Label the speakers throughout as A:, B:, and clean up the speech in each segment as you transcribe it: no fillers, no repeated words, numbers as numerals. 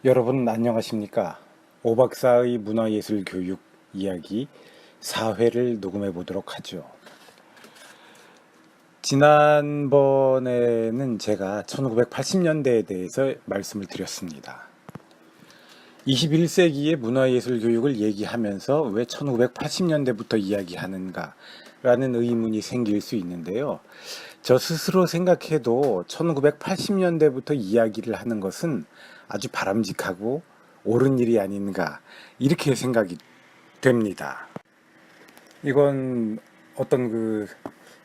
A: 여러분 안녕하십니까? 오 박사의 문화예술 교육 이야기 4회를 녹음해 보도록 하죠. 지난번에는 제가 1980년대에 대해서 말씀을 드렸습니다. 21세기의 문화예술 교육을 얘기하면서 왜 1980년대부터 이야기하는가 라는 의문이 생길 수 있는데요. 저 스스로 생각해도 1980년대부터 이야기를 하는 것은 아주 바람직하고 옳은 일이 아닌가 이렇게 생각이 됩니다. 이건 어떤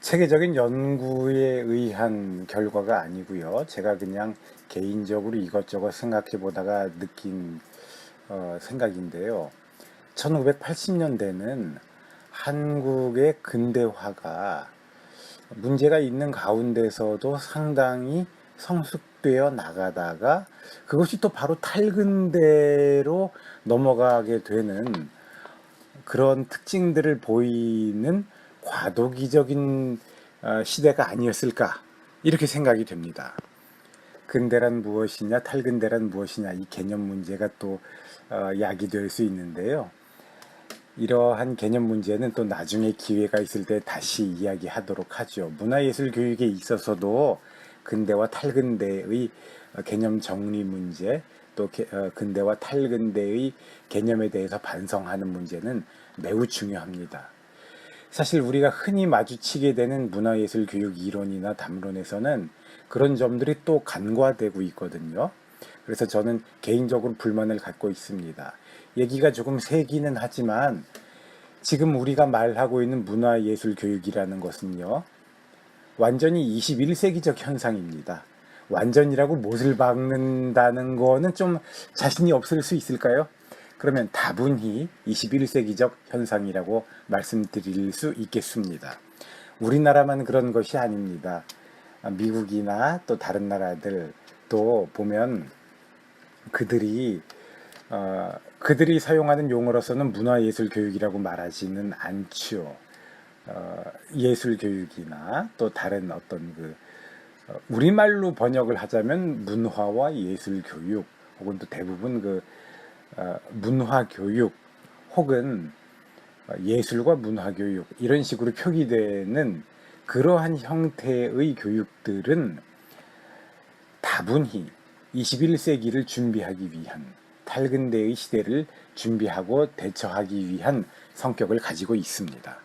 A: 체계적인 연구에 의한 결과가 아니고요. 제가 그냥 개인적으로 이것저것 생각해 보다가 느낀 생각인데요. 1980년대는 한국의 근대화가 문제가 있는 가운데서도 상당히 성숙되어 나가다가 그것이 또 바로 탈근대로 넘어가게 되는 그런 특징들을 보이는 과도기적인 시대가 아니었을까 이렇게 생각이 됩니다. 근대란 무엇이냐, 탈근대란 무엇이냐 이 개념 문제가 또 야기될 수 있는데요. 이러한 개념 문제는 또 나중에 기회가 있을 때 다시 이야기하도록 하죠. 문화예술 교육에 있어서도 근대와 탈근대의 개념 정리 문제, 또 근대와 탈근대의 개념에 대해서 반성하는 문제는 매우 중요합니다. 사실 우리가 흔히 마주치게 되는 문화예술 교육 이론이나 담론에서는 그런 점들이 또 간과되고 있거든요. 그래서 저는 개인적으로 불만을 갖고 있습니다. 얘기가 조금 세기는 하지만 지금 우리가 말하고 있는 문화예술 교육이라는 것은요, 완전히 21세기적 현상입니다. 완전이라고 못을 박는다는 거는 좀 자신이 없을 수 있을까요? 그러면 다분히 21세기적 현상이라고 말씀드릴 수 있겠습니다. 우리나라만 그런 것이 아닙니다. 미국이나 또 다른 나라들 또 보면 그들이 사용하는 용어로서는 문화예술 교육이라고 말하지는 않죠. 예술 교육이나 또 다른 어떤 우리말로 번역을 하자면 문화와 예술 교육 혹은 또 대부분 문화 교육 혹은 예술과 문화 교육 이런 식으로 표기되는 그러한 형태의 교육들은 다분히 21세기를 준비하기 위한 탈근대의 시대를 준비하고 대처하기 위한 성격을 가지고 있습니다.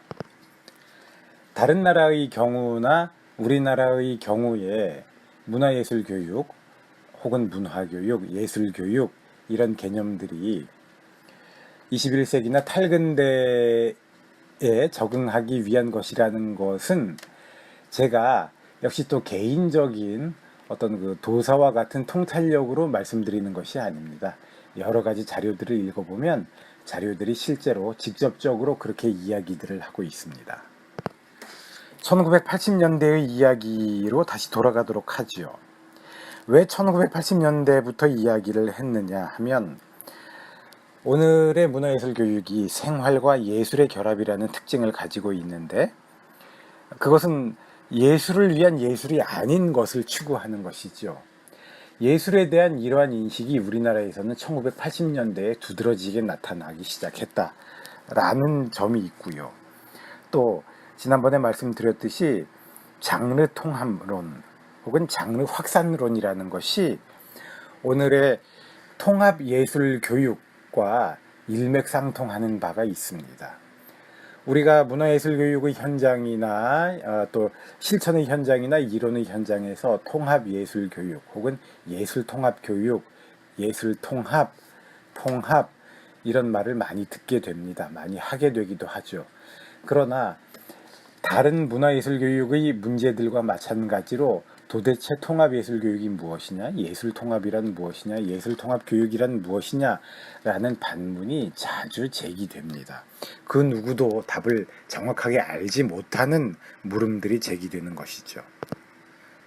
A: 다른 나라의 경우나 우리나라의 경우에 문화예술 교육 혹은 문화교육, 예술교육 이런 개념들이 21세기나 탈근대에 적응하기 위한 것이라는 것은 제가 역시 또 개인적인 어떤 도사와 같은 통찰력으로 말씀드리는 것이 아닙니다. 여러 가지 자료들을 읽어보면 자료들이 실제로 직접적으로 그렇게 이야기들을 하고 있습니다. 1980년대의 이야기로 다시 돌아가도록 하지요. 왜 1980년대부터 이야기를 했느냐 하면 오늘의 문화예술 교육이 생활과 예술의 결합이라는 특징을 가지고 있는데 그것은 예술을 위한 예술이 아닌 것을 추구하는 것이죠. 예술에 대한 이러한 인식이 우리나라에서는 1980년대에 두드러지게 나타나기 시작했다라는 점이 있고요. 또 지난번에 말씀드렸듯이 장르 통합론 혹은 장르 확산론이라는 것이 오늘의 통합 예술 교육과 일맥상통하는 바가 있습니다. 우리가 문화예술 교육의 현장이나 또 실천의 현장이나 이론의 현장에서 통합 예술 교육 혹은 예술 통합 교육, 예술 통합 이런 말을 많이 듣게 됩니다. 많이 하게 되기도 하죠. 그러나 다른 문화예술 교육의 문제들과 마찬가지로 도대체 통합예술교육이 무엇이냐, 예술통합이란 무엇이냐, 예술통합교육이란 무엇이냐라는 반문이 자주 제기됩니다. 그 누구도 답을 정확하게 알지 못하는 물음들이 제기되는 것이죠.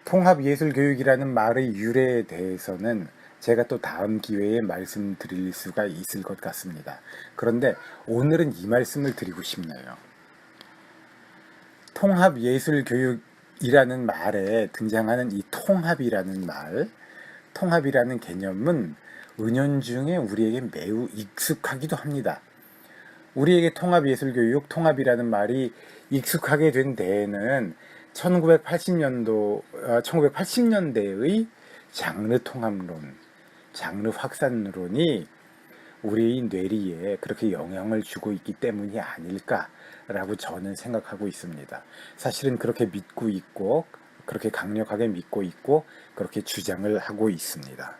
A: 통합예술교육이라는 말의 유래에 대해서는 제가 또 다음 기회에 말씀드릴 수가 있을 것 같습니다. 그런데 오늘은 이 말씀을 드리고 싶네요. 통합예술교육이라는 말에 등장하는 이 통합이라는 말, 통합이라는 개념은 은연중에 우리에게 매우 익숙하기도 합니다. 우리에게 통합예술교육, 통합이라는 말이 익숙하게 된 데에는 1980년대의 장르 통합론, 장르 확산론이 우리의 뇌리에 그렇게 영향을 주고 있기 때문이 아닐까라고 저는 생각하고 있습니다. 사실은 그렇게 믿고 있고, 그렇게 강력하게 믿고 있고, 그렇게 주장을 하고 있습니다.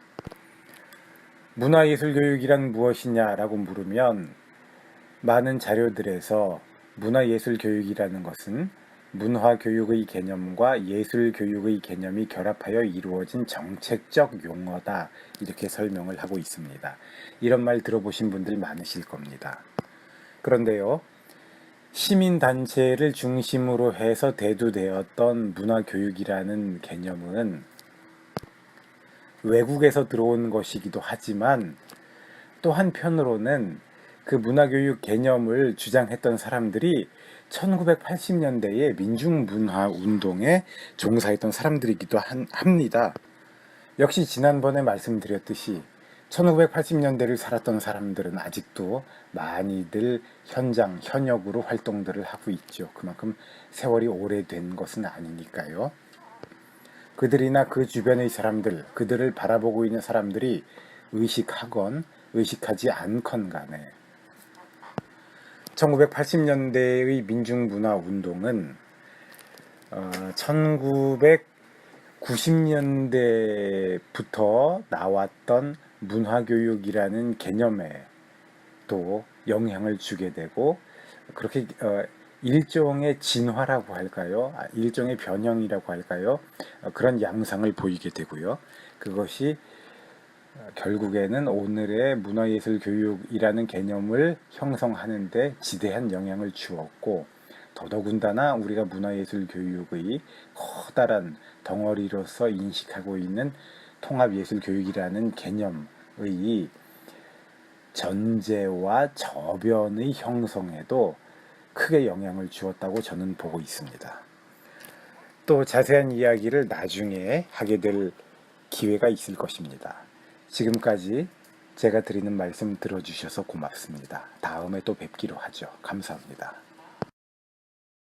A: 문화예술교육이란 무엇이냐라고 물으면 많은 자료들에서 문화예술교육이라는 것은 문화교육의 개념과 예술교육의 개념이 결합하여 이루어진 정책적 용어다, 이렇게 설명을 하고 있습니다. 이런 말 들어보신 분들 많으실 겁니다. 그런데요, 시민단체를 중심으로 해서 대두되었던 문화교육이라는 개념은 외국에서 들어온 것이기도 하지만 또 한편으로는 그 문화교육 개념을 주장했던 사람들이 1980년대의 민중문화운동에 종사했던 사람들이기도 합니다. 역시 지난번에 말씀드렸듯이 1980년대를 살았던 사람들은 아직도 많이들 현역으로 활동들을 하고 있죠. 그만큼 세월이 오래된 것은 아니니까요. 그들이나 그 주변의 사람들, 그들을 바라보고 있는 사람들이 의식하건 의식하지 않건 간에 1980년대의 민중문화운동은 1990년대부터 나왔던 문화교육이라는 개념에 또 영향을 주게 되고, 그렇게 일종의 진화라고 할까요? 일종의 변형이라고 할까요? 그런 양상을 보이게 되고요. 그것이 결국에는 오늘의 문화예술 교육이라는 개념을 형성하는 데 지대한 영향을 주었고, 더더군다나 우리가 문화예술 교육의 커다란 덩어리로서 인식하고 있는 통합예술 교육이라는 개념의 전제와 저변의 형성에도 크게 영향을 주었다고 저는 보고 있습니다. 또 자세한 이야기를 나중에 하게 될 기회가 있을 것입니다. 지금까지 제가 드리는 말씀 들어주셔서 고맙습니다. 다음에 또 뵙기로 하죠. 감사합니다.